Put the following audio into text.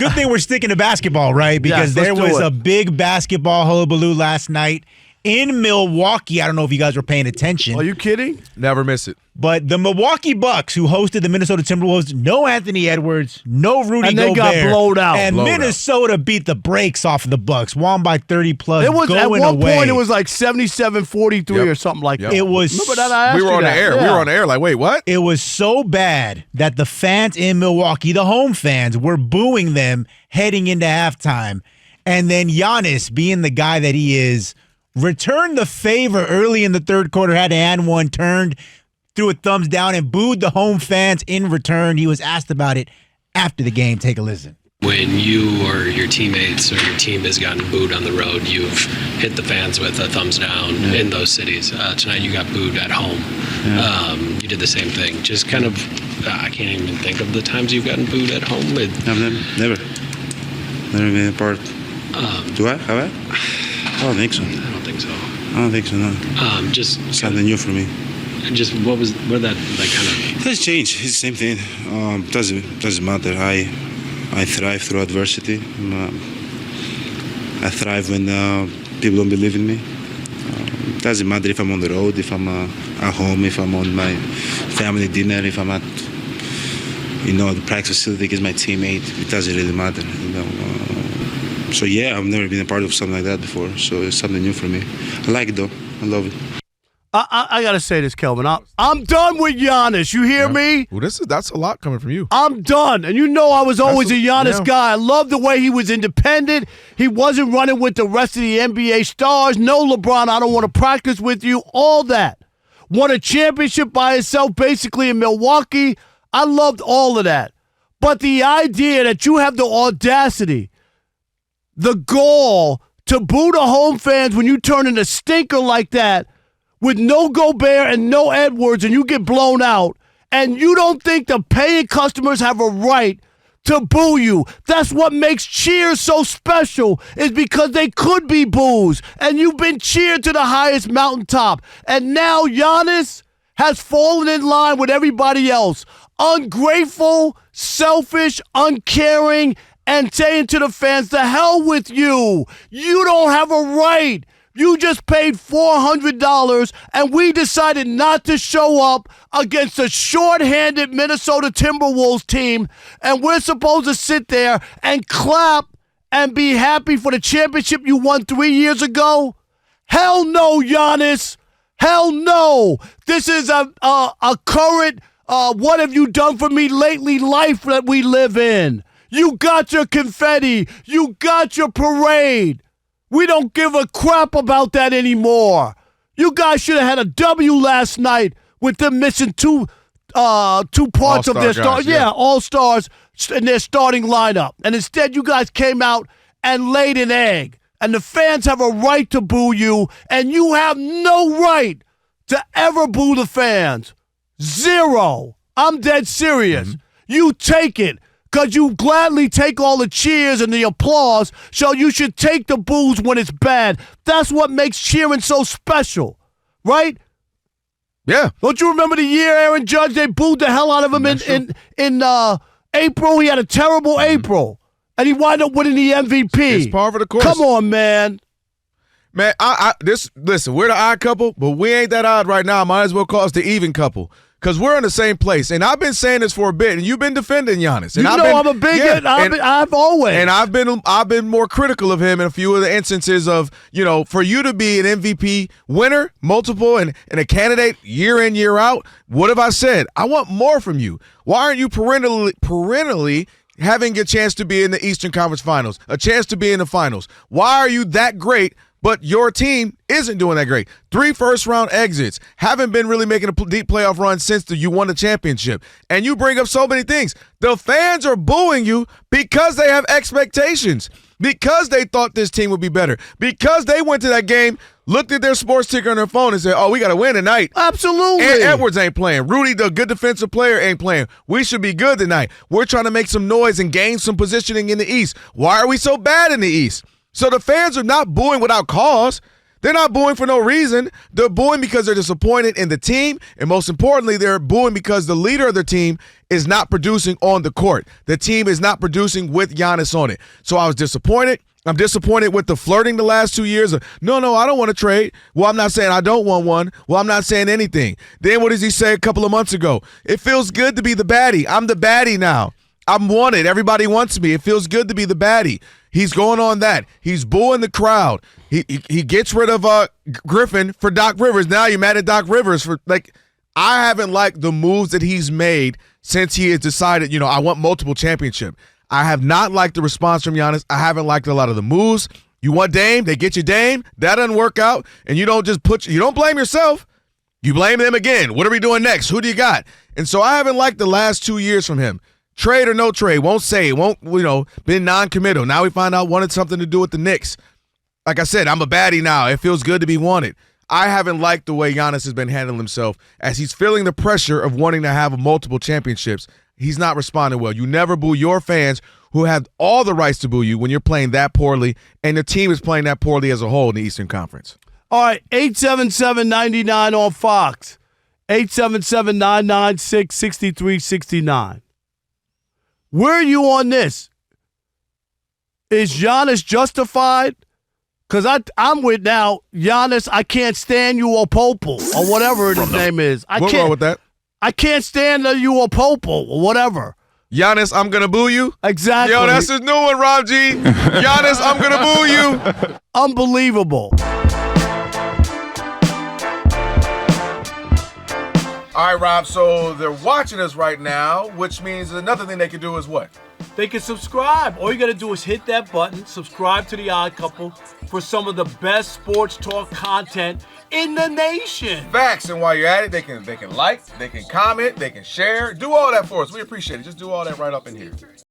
Good thing we're sticking to basketball, right? Because there was a big basketball hullabaloo last night in Milwaukee. I don't know if you guys were paying attention. Are you kidding? Never miss it. But the Milwaukee Bucks, who hosted the Minnesota Timberwolves, no Anthony Edwards, no Rudy Gobert. And they got blowed out. And Minnesota beat the brakes off of the Bucks, won by 30-plus, it was, going away. At one point, it was like 77-43 or something like that. It was. Remember that? I asked we were on you the air. Yeah. We were on the air like, wait, what? It was so bad that the fans in Milwaukee, the home fans, were booing them heading into halftime. And then Giannis, being the guy that he is, returned the favor early in the third quarter, had to hand one, turned, threw a thumbs down, and booed the home fans in return. He was asked about it after the game. Take a listen. When you or your teammates or your team has gotten booed on the road, you've hit the fans with a thumbs down in those cities. Tonight you got booed at home. You did the same thing. Just kind of, I can't even think of the times you've gotten booed at home. Never been a part. Do I? Have I? I don't think so. I don't think so. I don't think so, no. Just something new for me. Just what that like kind of? It has changed. It's the same thing. Doesn't matter. I thrive through adversity. I thrive when people don't believe in me. It doesn't matter if I'm on the road, if I'm at home, if I'm on my family dinner, if I'm at the practice facility against my teammate. It doesn't really matter. So yeah, I've never been a part of something like that before. So it's something new for me. I like it though. I love it. I got to say this, Kelvin. I'm done with Giannis. You hear me? Well, that's a lot coming from you. I'm done. And you know I was always a Giannis guy. I love the way he was independent. He wasn't running with the rest of the NBA stars. No, LeBron, I don't want to practice with you. All that. Won a championship by himself basically in Milwaukee. I loved all of that. But the idea that you have the audacity, the gall to boo the home fans when you turn in a stinker like that, with no Gobert and no Edwards, and you get blown out, and you don't think the paying customers have a right to boo you. That's what makes cheers so special, is because they could be boos, and you've been cheered to the highest mountaintop. And now Giannis has fallen in line with everybody else. Ungrateful, selfish, uncaring, and saying to the fans, the hell with you. You don't have a right. You just paid $400, and we decided not to show up against a shorthanded Minnesota Timberwolves team, and we're supposed to sit there and clap and be happy for the championship you won 3 years ago? Hell no, Giannis. Hell no. This is a current what have you done for me lately life that we live in. You got your confetti. You got your parade. We don't give a crap about that anymore. You guys should have had a W last night with them missing two parts of their stars. Yeah, all-stars in their starting lineup. And instead, you guys came out and laid an egg. And the fans have a right to boo you, and you have no right to ever boo the fans. Zero. I'm dead serious. Mm-hmm. You take it. Because you gladly take all the cheers and the applause, so you should take the boos when it's bad. That's what makes cheering so special, right? Yeah. Don't you remember the year Aaron Judge, they booed the hell out of him in April? He had a terrible April, and he wound up winning the MVP. It's par for the course. Come on, man. Man, listen, we're the odd couple, but we ain't that odd right now. Might as well call us the even couple. Because we're in the same place. And I've been saying this for a bit, and you've been defending Giannis. And I'm a bigot. I've always. And I've been more critical of him in a few of the instances of, for you to be an MVP winner, multiple, and a candidate year in, year out, what have I said? I want more from you. Why aren't you perennially having a chance to be in the Eastern Conference Finals, a chance to be in the finals? Why are you that great, but your team isn't doing that great? 3 first-round exits. Haven't been really making a deep playoff run since you won the championship. And you bring up so many things. The fans are booing you because they have expectations, because they thought this team would be better, because they went to that game, looked at their sports ticker on their phone and said, oh, we got to win tonight. Absolutely. And Edwards ain't playing. Rudy, the good defensive player, ain't playing. We should be good tonight. We're trying to make some noise and gain some positioning in the East. Why are we so bad in the East? So the fans are not booing without cause. They're not booing for no reason. They're booing because they're disappointed in the team, and most importantly, they're booing because the leader of their team is not producing on the court. The team is not producing with Giannis on it. So I was disappointed. I'm disappointed with the flirting the last 2 years. No, I don't want to trade. Well, I'm not saying I don't want one. Well, I'm not saying anything. Then what does he say a couple of months ago? It feels good to be the baddie. I'm the baddie now. I'm wanted. Everybody wants me. It feels good to be the baddie. He's going on that. He's booing the crowd. He gets rid of Griffin for Doc Rivers. Now you're mad at Doc Rivers for, like, I haven't liked the moves that he's made since he has decided, I want multiple championship. I have not liked the response from Giannis. I haven't liked a lot of the moves. You want Dame, they get you Dame. That doesn't work out. And you don't just you don't blame yourself. You blame them again. What are we doing next? Who do you got? And so I haven't liked the last 2 years from him. Trade or no trade, won't say, won't, been non-committal. Now we find out wanted something to do with the Knicks. Like I said, I'm a baddie now. It feels good to be wanted. I haven't liked the way Giannis has been handling himself as he's feeling the pressure of wanting to have multiple championships. He's not responding well. You never boo your fans who have all the rights to boo you when you're playing that poorly, and the team is playing that poorly as a whole in the Eastern Conference. All right, 877-99 on Fox. 877-996-6369. Where are you on this? Is Giannis justified? Because I'm with now, Giannis, I can't stand you or Popel or whatever his name is. What's wrong with that? I can't stand you or Popel or whatever. Giannis, I'm going to boo you? Exactly. Yo, that's his new one, Rob G. Giannis, I'm going to boo you. Unbelievable. All right, Rob, so they're watching us right now, which means another thing they can do is what? They can subscribe. All you got to do is hit that button, subscribe to The Odd Couple for some of the best sports talk content in the nation. Facts, and while you're at it, they can like, they can comment, they can share. Do all that for us. We appreciate it. Just do all that right up in here.